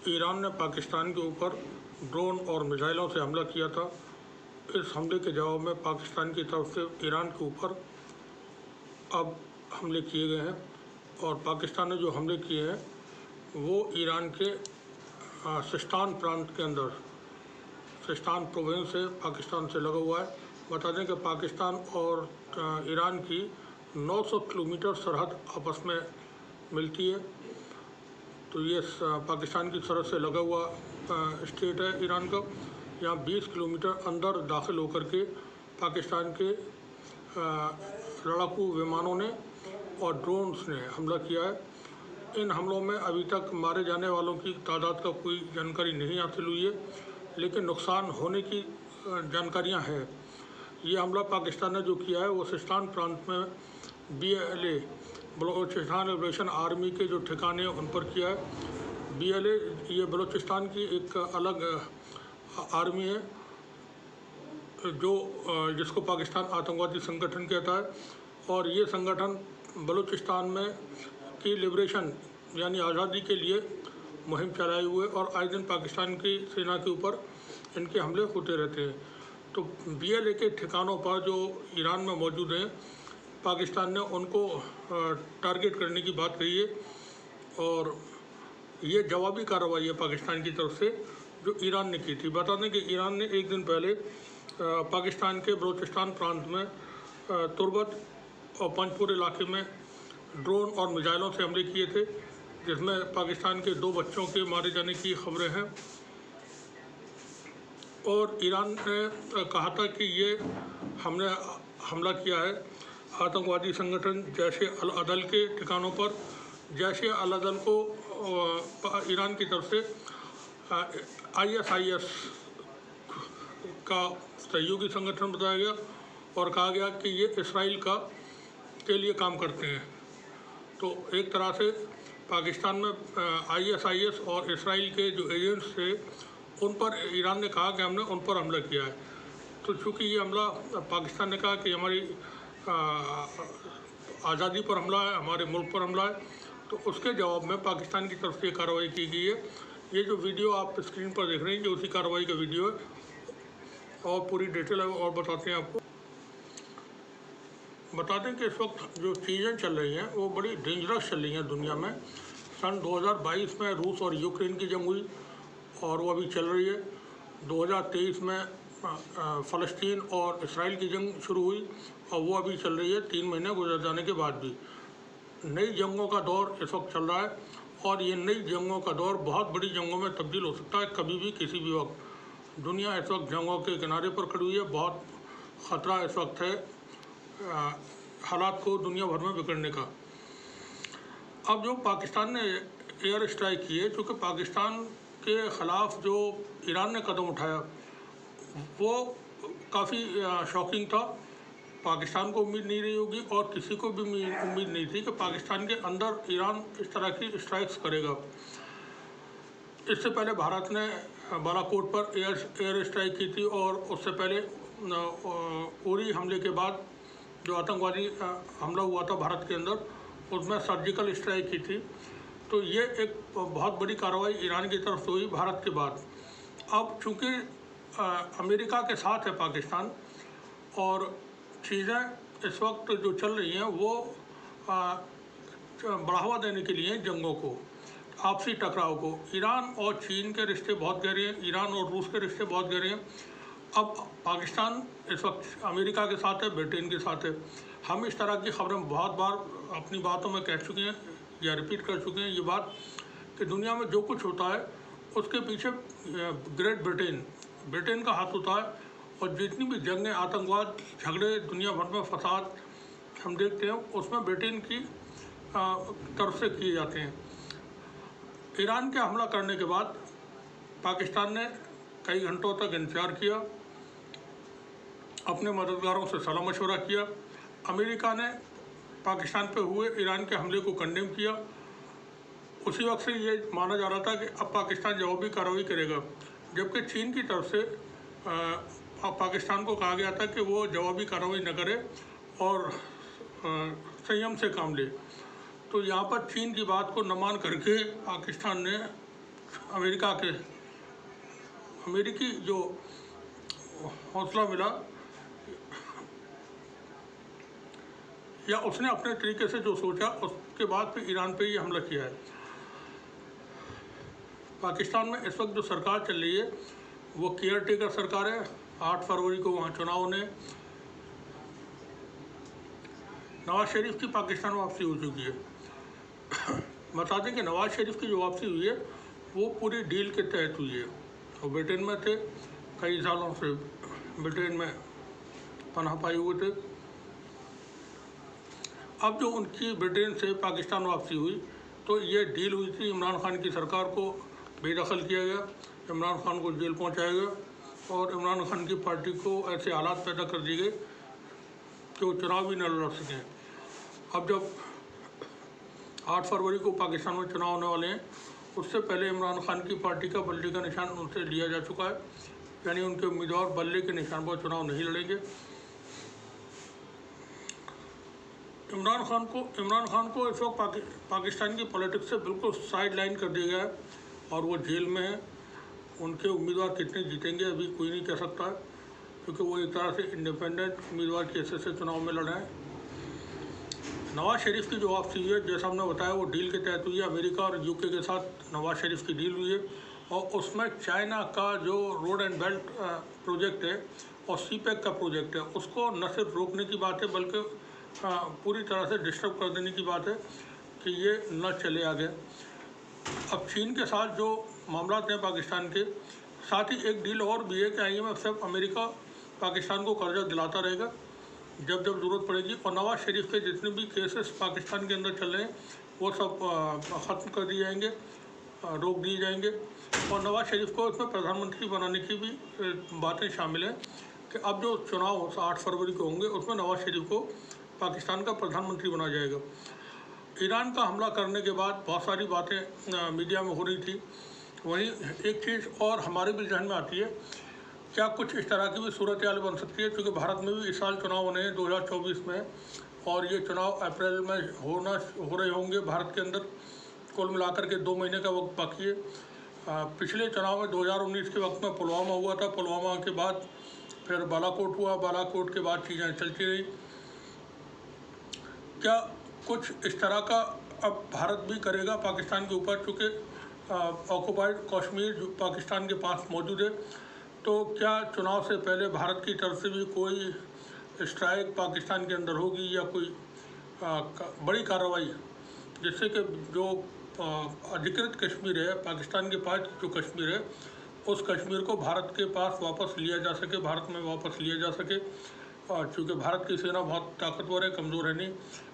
Iran ने पाकिस्तान के ऊपर ड्रोन और मिसाइलों से हमला किया था। इस हमले के जवाब में पाकिस्तान की तरफ से ईरान के ऊपर अब हमले किए गए हैं और पाकिस्तान ने जो हमले किए हैं वो ईरान के सिस्तान प्रांत के अंदर, सिस्तान प्रोविंस से पाकिस्तान से लगा हुआ है। बता दें कि पाकिस्तान और ईरान की 900 किलोमीटर सरहद आपस में मिलती है। तो ये पाकिस्तान की सरहद से लगा हुआ स्टेट है ईरान का। यहाँ 20 किलोमीटर अंदर दाखिल होकर के पाकिस्तान के लड़ाकू विमानों ने और ड्रोन्स ने हमला किया है। इन हमलों में अभी तक मारे जाने वालों की तादाद का कोई जानकारी नहीं हासिल हुई है, लेकिन नुकसान होने की जानकारियां हैं। ये हमला पाकिस्तान ने जो किया है वो सिस्तान प्रांत में BLA बलोचिस्तान लिबरेशन आर्मी के जो ठिकाने उन पर किया है। BLA ये बलोचिस्तान की एक अलग आर्मी है जो जिसको पाकिस्तान आतंकवादी संगठन कहता है और ये संगठन बलूचिस्तान में की लिबरेशन यानी आज़ादी के लिए मुहिम चलाए हुए और आए दिन पाकिस्तान की सेना के ऊपर इनके हमले होते रहते हैं। तो BLA के ठिकानों पर जो ईरान में मौजूद हैं, पाकिस्तान ने उनको टारगेट करने की बात कही है और ये जवाबी कार्रवाई है पाकिस्तान की तरफ से जो ईरान ने की थी। बता दें कि ईरान ने एक दिन पहले पाकिस्तान के बलूचिस्तान प्रांत में तुर्बत और पंजपुर इलाके में ड्रोन और मिसाइलों से हमले किए थे, जिसमें पाकिस्तान के 2 बच्चों के मारे जाने की खबरें हैं। और ईरान ने कहा था कि ये हमने हमला किया है आतंकवादी संगठन जैश अल अदल के ठिकानों पर। जैश अल अदल को ईरान की तरफ से ISIS का सहयोगी संगठन बताया गया और कहा गया कि ये इसराइल के लिए काम करते हैं। तो एक तरह से पाकिस्तान में ISIS और इसराइल के जो एजेंट्स थे उन पर ईरान ने कहा कि हमने उन पर हमला किया है। तो चूँकि ये हमला पाकिस्तान ने कहा कि हमारी आज़ादी पर हमला है, हमारे मुल्क पर हमला है, तो उसके जवाब में पाकिस्तान की तरफ से ये कार्रवाई की गई है। ये जो वीडियो आप स्क्रीन पर देख रहे हैं ये उसी कार्रवाई का वीडियो है और पूरी डिटेल है और बताते हैं आपको। बता दें कि इस वक्त जो चीज़ें चल रही हैं वो बड़ी डेंजरस चल रही हैं दुनिया में। सन 2022 में रूस और यूक्रेन की जंग हुई और वो अभी चल रही है। 2023 में फ़लस्तीन और इसराइल की जंग शुरू हुई और वो अभी चल रही है 3 महीने गुजर जाने के बाद भी। नई जंगों का दौर इस वक्त चल रहा है और ये नई जंगों का दौर बहुत बड़ी जंगों में तब्दील हो सकता है कभी भी, किसी भी वक्त। दुनिया इस वक्त जंगों के किनारे पर खड़ी हुई है। बहुत ख़तरा इस वक्त है हालात को दुनिया भर में बिगड़ने का। अब जो पाकिस्तान ने एयर स्ट्राइक की है, चूँकि पाकिस्तान के ख़िलाफ़ जो ईरान ने कदम उठाया वो काफ़ी शॉकिंग था। पाकिस्तान को उम्मीद नहीं रही होगी और किसी को भी उम्मीद नहीं थी कि पाकिस्तान के अंदर ईरान इस तरह की स्ट्राइक्स करेगा। इससे पहले भारत ने बालाकोट पर एयर स्ट्राइक की थी और उससे पहले उरी हमले के बाद जो आतंकवादी हमला हुआ था भारत के अंदर, उसमें सर्जिकल स्ट्राइक की थी। तो ये एक बहुत बड़ी कार्रवाई ईरान की तरफ से हुई भारत के बाद। अब चूँकि अमेरिका के साथ है पाकिस्तान और चीज़ें इस वक्त जो चल रही हैं वो बढ़ावा देने के लिए जंगों को, आपसी टकराव को। ईरान और चीन के रिश्ते बहुत गहरे हैं, ईरान और रूस के रिश्ते बहुत गहरे हैं। अब पाकिस्तान इस वक्त अमेरिका के साथ है, ब्रिटेन के साथ है। हम इस तरह की खबरें बहुत बार अपनी बातों में कह चुके हैं या रिपीट कर चुके हैं ये बात कि दुनिया में जो कुछ होता है उसके पीछे ग्रेट ब्रिटेन का हाथ होता है। और जितनी भी जंगें, आतंकवाद, झगड़े, दुनिया भर में फसाद हम देखते हैं उसमें ब्रिटेन की तरफ से किए जाते हैं। ईरान के हमला करने के बाद पाकिस्तान ने कई घंटों तक इंतजार किया, अपने मददगारों से सलाह मशवरा किया। अमेरिका ने पाकिस्तान पे हुए ईरान के हमले को कंडेम किया। उसी वक्त से ये माना जा रहा था कि अब पाकिस्तान जवाबी कार्रवाई करेगा, जबकि चीन की तरफ से पाकिस्तान को कहा गया था कि वो जवाबी कार्रवाई न करे और संयम से काम ले। तो यहाँ पर चीन की बात को न मान करके पाकिस्तान ने अमेरिकी जो हौसला मिला या उसने अपने तरीके से जो सोचा, उसके बाद फिर ईरान पे ये हमला किया है। पाकिस्तान में इस वक्त जो सरकार चल रही है वो केयर टेकर सरकार है। 8 फरवरी को वहाँ चुनाव ने नवाज शरीफ की पाकिस्तान वापसी हो चुकी है। बता दें कि नवाज शरीफ की जो वापसी हुई है वो पूरी डील के तहत हुई है। वो ब्रिटेन में थे, कई सालों से ब्रिटेन में पनाह पाए हुए थे। अब जो उनकी ब्रिटेन से पाकिस्तान वापसी हुई तो ये डील हुई थी, इमरान खान की सरकार को बेदखल किया गया, इमरान खान को जेल पहुंचाया गया और इमरान खान की पार्टी को ऐसे हालात पैदा कर दिए गए कि वो चुनाव भी न लड़ सकें। अब जब 8 फरवरी को पाकिस्तान में चुनाव होने वाले हैं, उससे पहले इमरान खान की पार्टी का बल्ले का निशान उनसे लिया जा चुका है, यानी उनके उम्मीदवार बल्ले के निशान पर चुनाव नहीं लड़ेंगे। इमरान खान को इस वक्त पाकिस्तान की पॉलिटिक्स से बिल्कुल साइड लाइन कर दिया गया है और वो जेल में है। उनके उम्मीदवार कितने जीतेंगे अभी कोई नहीं कह सकता है, क्योंकि वो एक तरह से इंडिपेंडेंट उम्मीदवार के हिस्से से चुनाव में लड़े हैं। नवाज शरीफ की जो वापसी हुई है, जैसा हमने बताया, वो डील के तहत हुई है। अमेरिका और यूके के साथ नवाज शरीफ की डील हुई है और उसमें चाइना का जो रोड एंड बेल्ट प्रोजेक्ट है और सीपैक का प्रोजेक्ट है, उसको न सिर्फ रोकने की बात है बल्कि पूरी तरह से डिस्टर्ब कर देने की बात है कि ये न चले आगे। अब चीन के साथ जो मामला हैं पाकिस्तान के, साथ ही एक डील और भी है कि IMF सिर्फ अमेरिका पाकिस्तान को कर्जा दिलाता रहेगा जब जब ज़रूरत पड़ेगी, और नवाज शरीफ के जितने भी केसेस पाकिस्तान के अंदर चल रहे हैं वो सब ख़त्म कर दिए जाएंगे, रोक दिए जाएंगे। और नवाज शरीफ को इसमें प्रधानमंत्री बनाने की भी बातें शामिल हैं कि अब जो चुनाव 8 फरवरी को होंगे उसमें नवाज शरीफ को पाकिस्तान का प्रधानमंत्री बनाया जाएगा। ईरान का हमला करने के बाद बहुत सारी बातें मीडिया में हो रही थी। वहीं एक चीज़ और हमारे भी जहन में आती है, क्या कुछ इस तरह की भी सूरत हाल बन सकती है, क्योंकि भारत में भी इस साल चुनाव होने हैं 2024 में, और ये चुनाव अप्रैल में हो रहे होंगे भारत के अंदर। कुल मिलाकर के 2 महीने का वक्त बाकी है। पिछले चुनाव में 2019 के वक्त में पुलवामा हुआ था, पुलवामा के बाद फिर बालाकोट हुआ, बालाकोट के बाद चीज़ें चलती रही। क्या कुछ इस तरह का अब भारत भी करेगा पाकिस्तान के ऊपर, चूँकि ऑक्युपाइड कश्मीर जो पाकिस्तान के पास मौजूद है, तो क्या चुनाव से पहले भारत की तरफ से भी कोई स्ट्राइक पाकिस्तान के अंदर होगी या कोई बड़ी कार्रवाई, जिससे कि जो अधिकृत कश्मीर है, पाकिस्तान के पास जो कश्मीर है, उस कश्मीर को भारत के पास वापस लिया जा सके, भारत में वापस लिया जा सके। चूँकि भारत की सेना बहुत ताकतवर है, कमज़ोर है नहीं।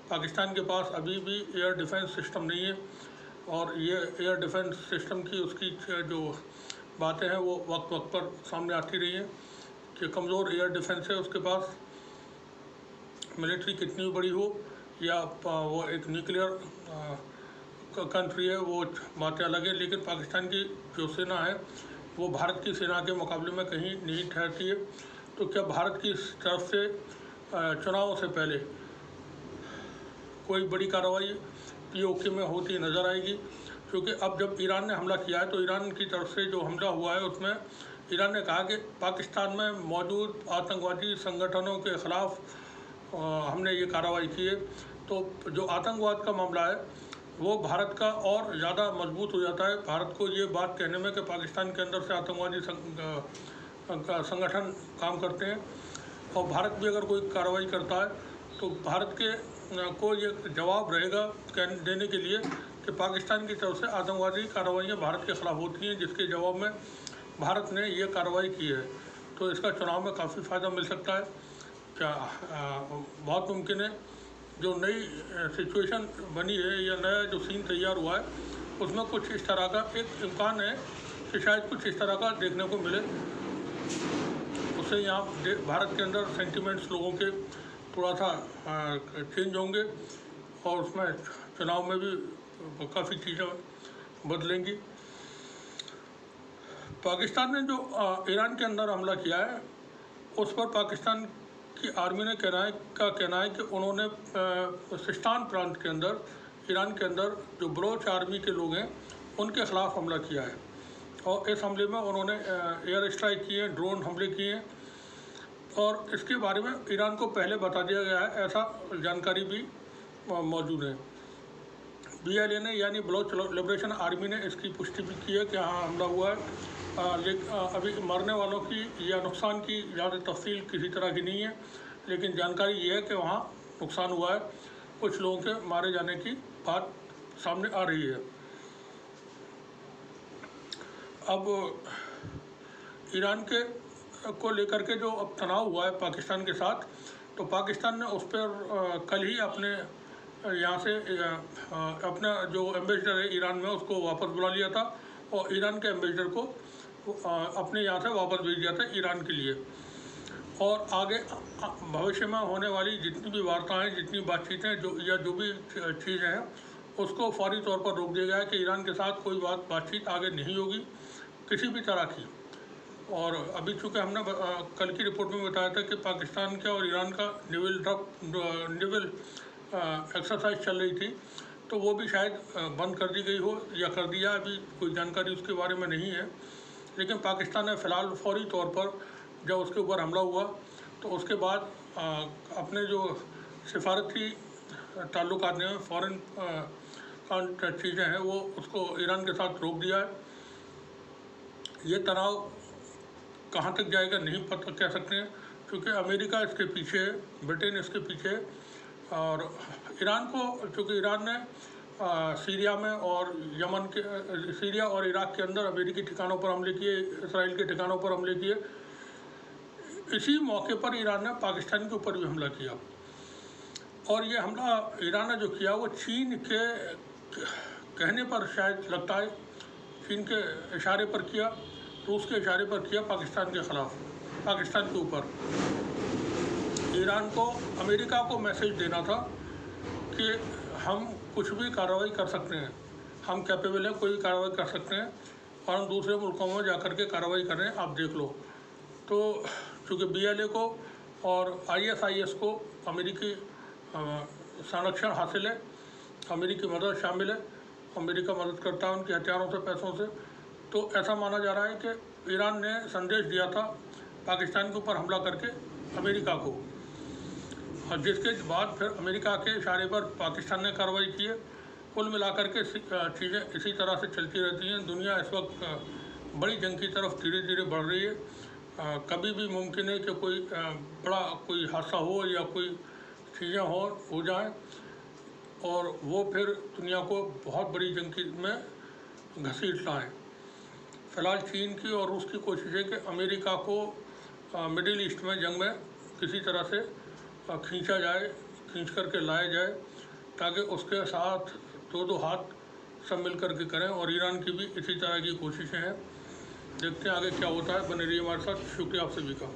पाकिस्तान के पास अभी भी एयर डिफेंस सिस्टम नहीं है, और ये एयर डिफेंस सिस्टम की उसकी जो बातें हैं वो वक्त वक्त पर सामने आती रही हैं कि कमज़ोर एयर डिफेंस है उसके पास। मिलिट्री कितनी बड़ी हो या वो एक न्यूक्लियर कंट्री है, वो बातें अलग है, लेकिन पाकिस्तान की जो सेना है वो भारत की सेना के मुकाबले में कहीं नहीं ठहरती है। तो क्या भारत की तरफ से चुनाव से पहले कोई बड़ी कार्रवाई POK में होती नज़र आएगी? क्योंकि अब जब ईरान ने हमला किया है तो ईरान की तरफ से जो हमला हुआ है उसमें ईरान ने कहा कि पाकिस्तान में मौजूद आतंकवादी संगठनों के ख़िलाफ़ हमने ये कार्रवाई की है। तो जो आतंकवाद का मामला है वो भारत का और ज़्यादा मजबूत हो जाता है। भारत को ये बात कहने में कि पाकिस्तान के अंदर से आतंकवादी संगठन काम करते हैं, और भारत भी अगर कोई कार्रवाई करता है तो भारत के को ये जवाब रहेगा देने के लिए कि पाकिस्तान की तरफ से आतंकवादी कार्रवाइयाँ भारत के ख़िलाफ़ होती हैं, जिसके जवाब में भारत ने ये कार्रवाई की है। तो इसका चुनाव में काफ़ी फ़ायदा मिल सकता है। क्या बहुत मुमकिन है जो नई सिचुएशन बनी है या नया जो सीन तैयार हुआ है उसमें कुछ इस तरह का एक इम्कान है कि शायद कुछ इस तरह का देखने को मिले। उससे यहाँ भारत के अंदर सेंटिमेंट्स लोगों के थोड़ा सा चेंज होंगे और उसमें चुनाव में भी काफ़ी चीज़ें बदलेंगी। पाकिस्तान ने जो ईरान के अंदर हमला किया है उस पर पाकिस्तान की आर्मी ने कहना है कि उन्होंने सिस्तान प्रांत के अंदर, ईरान के अंदर जो बलोच आर्मी के लोग हैं उनके ख़िलाफ़ हमला किया है। और इस हमले में उन्होंने एयर स्ट्राइक किए, ड्रोन हमले किए, और इसके बारे में ईरान को पहले बता दिया गया है, ऐसा जानकारी भी मौजूद है। BLA ने यानी बलोच लिबरेशन आर्मी ने इसकी पुष्टि भी की है कि हाँ हमला हुआ है। लेकिन अभी मरने वालों की या नुकसान की ज़्यादा तफसील किसी तरह की नहीं है, लेकिन जानकारी ये है कि वहाँ नुकसान हुआ है, कुछ लोगों के मारे जाने की बात सामने आ रही है। अब ईरान के को लेकर के जो अब तनाव हुआ है पाकिस्तान के साथ, तो पाकिस्तान ने उस पर कल ही अपने यहाँ से अपना जो एम्बेसडर है ईरान में उसको वापस बुला लिया था, और ईरान के एम्बेसडर को अपने यहाँ से वापस भेज दिया था ईरान के लिए। और आगे भविष्य में होने वाली जितनी भी वार्ताएं, जितनी बातचीतें जो भी चीज़ें हैं, उसको फौरी तौर पर रोक दिया गया है कि ईरान के साथ कोई बातचीत आगे नहीं होगी किसी भी तरह की। और अभी चूँकि हमने कल की रिपोर्ट में बताया था कि पाकिस्तान के और ईरान का नेवल एक्सरसाइज चल रही थी, तो वो भी शायद बंद कर दी गई हो या कर दिया, अभी कोई जानकारी उसके बारे में नहीं है। लेकिन पाकिस्तान ने फ़िलहाल फौरी तौर पर जब उसके ऊपर हमला हुआ तो उसके बाद अपने जो सिफारती ताल्लुकात हैं, फ़ॉरेन चीज़ें हैं, वो उसको ईरान के साथ रोक दिया है। ये तनाव कहाँ तक जाएगा नहीं पता कह सकते हैं, क्योंकि अमेरिका इसके पीछे है, ब्रिटेन इसके पीछे है, और ईरान को, चूँकि ईरान ने सीरिया में और यमन के सीरिया और इराक़ के अंदर अमेरिकी ठिकानों पर हमले किए, इसराइल के ठिकानों पर हमले किए, इसी मौके पर ईरान ने पाकिस्तान के ऊपर भी हमला किया। और ये हमला ईरान ने जो किया वो चीन के कहने पर शायद लगता है, चीन के इशारे पर किया, रूस के इशारे पर किया, पाकिस्तान के ख़िलाफ़, पाकिस्तान के ऊपर। ईरान को अमेरिका को मैसेज देना था कि हम कुछ भी कार्रवाई कर सकते हैं, हम कैपेबल हैं, कोई भी कार्रवाई कर सकते हैं, और हम दूसरे मुल्कों में जाकर के कार्रवाई कर रहे हैं, आप देख लो। तो चूँकि BLA को और ISIS को अमेरिकी संरक्षण हासिल है, अमेरिकी मदद शामिल है, अमेरिका मदद करता है उनके हथियारों से, पैसों से। तो ऐसा माना जा रहा है कि ईरान ने संदेश दिया था पाकिस्तान के ऊपर हमला करके अमेरिका को, और जिसके बाद फिर अमेरिका के इशारे पर पाकिस्तान ने कार्रवाई की है। कुल मिलाकर के चीज़ें इसी तरह से चलती रहती हैं। दुनिया इस वक्त बड़ी जंग की तरफ धीरे धीरे बढ़ रही है। कभी भी मुमकिन है कि कोई बड़ा कोई हादसा हो या कोई चीज़ें हो जाएं, और वो फिर दुनिया को बहुत बड़ी जंग में घसीट लाएँ। फ़िलहाल चीन की और रूस की कोशिश है कि अमेरिका को मिडिल ईस्ट में जंग में किसी तरह से खींचा जाए, खींच करके लाया जाए, ताकि उसके साथ दो हाथ सब मिल कर के करें। और ईरान की भी इसी तरह की कोशिशें हैं। देखते हैं आगे क्या होता है। बने रहिए हमारे साथ। शुक्रिया आप सभी का।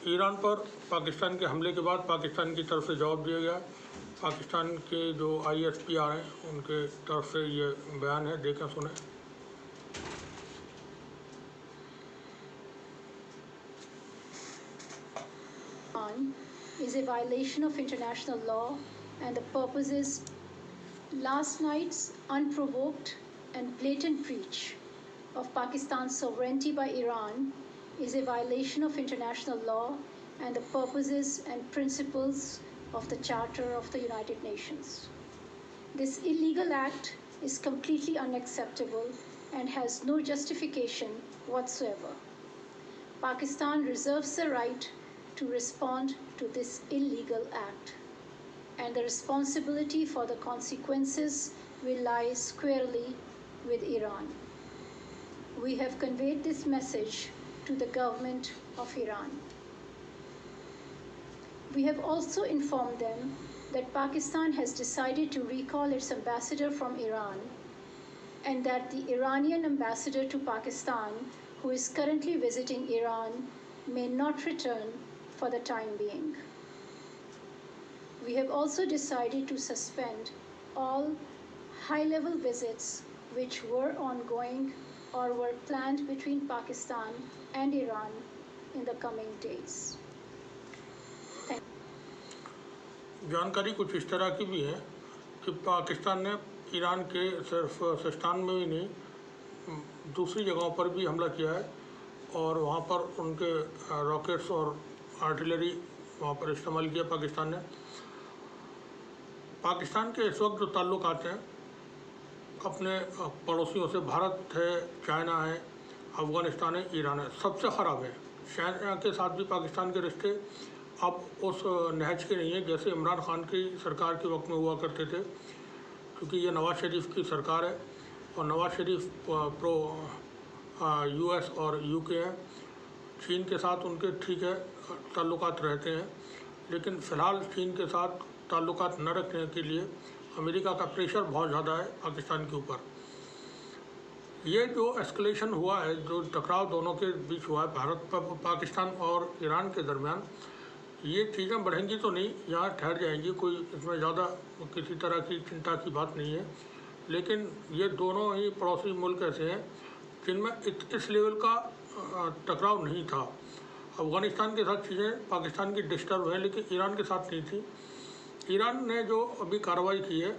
ईरान पर पाकिस्तान के हमले के बाद पाकिस्तान की तरफ से जवाब दिया गया। पाकिस्तान के जो ISPR हैं उनके तरफ से ये बयान है, देखें सुने। is a violation of international law, and the purpose is last night's unprovoked and blatant breach of Pakistan's sovereignty by Iran is a violation of international law and the purposes and principles of the Charter of the United Nations. This illegal act is completely unacceptable and has no justification whatsoever. Pakistan reserves the right to respond to this illegal act, and the responsibility for the consequences will lie squarely with Iran. We have conveyed this message to the government of Iran. We have also informed them that Pakistan has decided to recall its ambassador from Iran, and that the Iranian ambassador to Pakistan, who is currently visiting Iran, may not return for the time being. We have also decided to suspend all high-level visits which were ongoing or were planned between Pakistan and Iran in the coming days. जानकारी कुछ इस तरह की भी है कि पाकिस्तान ने Iran के सिर्फ सिस्तान में ही नहीं, दूसरी जगहों पर भी हमला किया है और वहाँ पर उनके रॉकेट्स और आर्टिलरी वहाँ पर इस्तेमाल किया पाकिस्तान ने। पाकिस्तान के इस वक्त जो ताल्लुक आते हैं अपने पड़ोसियों से, भारत है, चाइना है, अफ़गानिस्तान है, ईरान है, सबसे ख़राब है। चाइना के साथ भी पाकिस्तान के रिश्ते अब उस नहज के नहीं है जैसे इमरान खान की सरकार के वक्त में हुआ करते थे, क्योंकि ये नवाज़ शरीफ की सरकार है और नवाज़ शरीफ प्रो यूएस और यूके है। चीन के साथ उनके ठीक है ताल्लुकात रहते हैं, लेकिन फ़िलहाल चीन के साथ ताल्लुकात न रखने के लिए अमेरिका का प्रेशर बहुत ज़्यादा है पाकिस्तान के ऊपर। ये जो एस्केलेशन हुआ है, जो टकराव दोनों के बीच हुआ है, भारत पाकिस्तान और ईरान के दरमियान, ये चीज़ें बढ़ेंगी तो नहीं, यहाँ ठहर जाएंगी, कोई इसमें ज़्यादा किसी तरह की चिंता की बात नहीं है। लेकिन ये दोनों ही पड़ोसी मुल्क ऐसे हैं जिनमें इस लेवल का टकराव नहीं था। अफ़गानिस्तान के साथ चीज़ें पाकिस्तान की डिस्टर्ब है, लेकिन ईरान के साथ नहीं थी। ईरान ने जो अभी कार्रवाई की है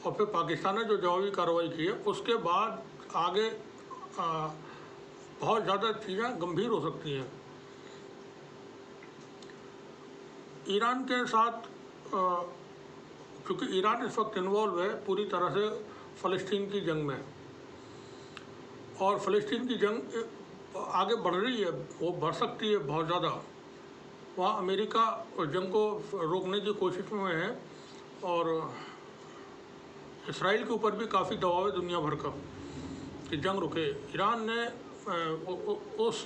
और फिर पाकिस्तान ने जो जवाबी कार्रवाई की है, उसके बाद आगे बहुत ज़्यादा चीज़ें गंभीर हो सकती हैं। ईरान के साथ क्योंकि ईरान इस वक्त इन्वॉल्व है पूरी तरह से फ़लस्तीन की जंग में, और फ़लस्तीन की जंग आगे बढ़ रही है, वो बढ़ सकती है बहुत ज़्यादा। वहाँ अमेरिका जंग को रोकने की कोशिश में है और इसराइल के ऊपर भी काफ़ी दबाव है दुनिया भर का कि जंग रुके। ईरान ने उस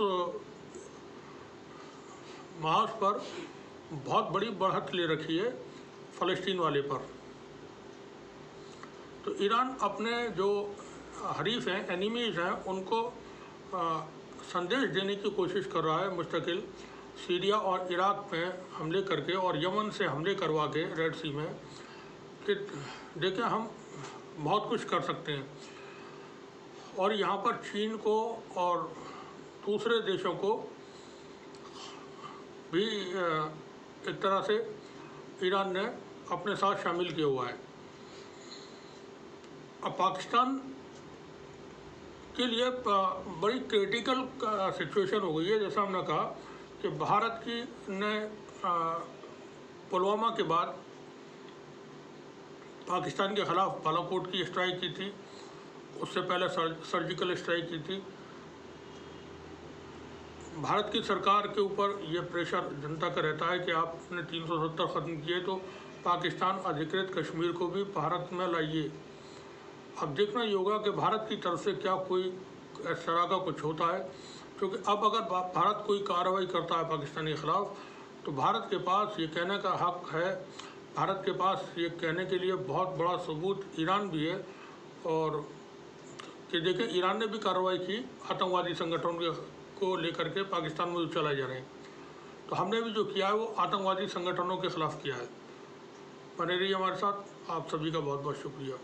महाज पर बहुत बड़ी बढ़त ले रखी है फ़लस्तीन वाले पर। तो ईरान अपने जो हरीफ हैं, एनिमीज़ हैं, उनको संदेश देने की कोशिश कर रहा है मुस्तकिल, सीरिया और इराक़ में हमले करके और यमन से हमले करवा के रेड सी में, कि देखें हम बहुत कुछ कर सकते हैं। और यहाँ पर चीन को और दूसरे देशों को भी एक तरह से ईरान ने अपने साथ शामिल किया हुआ है। अब पाकिस्तान के लिए बड़ी क्रिटिकल सिचुएशन हो गई है। जैसा हमने कहा कि भारत की ने पुलवामा के बाद पाकिस्तान के ख़िलाफ़ बालाकोट की स्ट्राइक की थी, उससे पहले सर्जिकल स्ट्राइक की थी। भारत की सरकार के ऊपर ये प्रेशर जनता का रहता है कि आपने 370 ख़त्म किए तो पाकिस्तान अधिकृत कश्मीर को भी भारत में लाइए। अब देखना ये होगा कि भारत की तरफ से क्या कोई इस तरह का कुछ होता है, क्योंकि अब अगर भारत कोई कार्रवाई करता है पाकिस्तान के ख़िलाफ़ तो भारत के पास ये कहने का हक़ है, भारत के पास ये कहने के लिए बहुत बड़ा सबूत ईरान भी है। और कि देखें ईरान ने भी कार्रवाई की आतंकवादी संगठनों को लेकर के पाकिस्तान में जो चलाए जा रहे हैं, तो हमने भी जो किया है वो आतंकवादी संगठनों के ख़िलाफ़ किया है। बने रहिए हमारे साथ। आप सभी का बहुत बहुत शुक्रिया।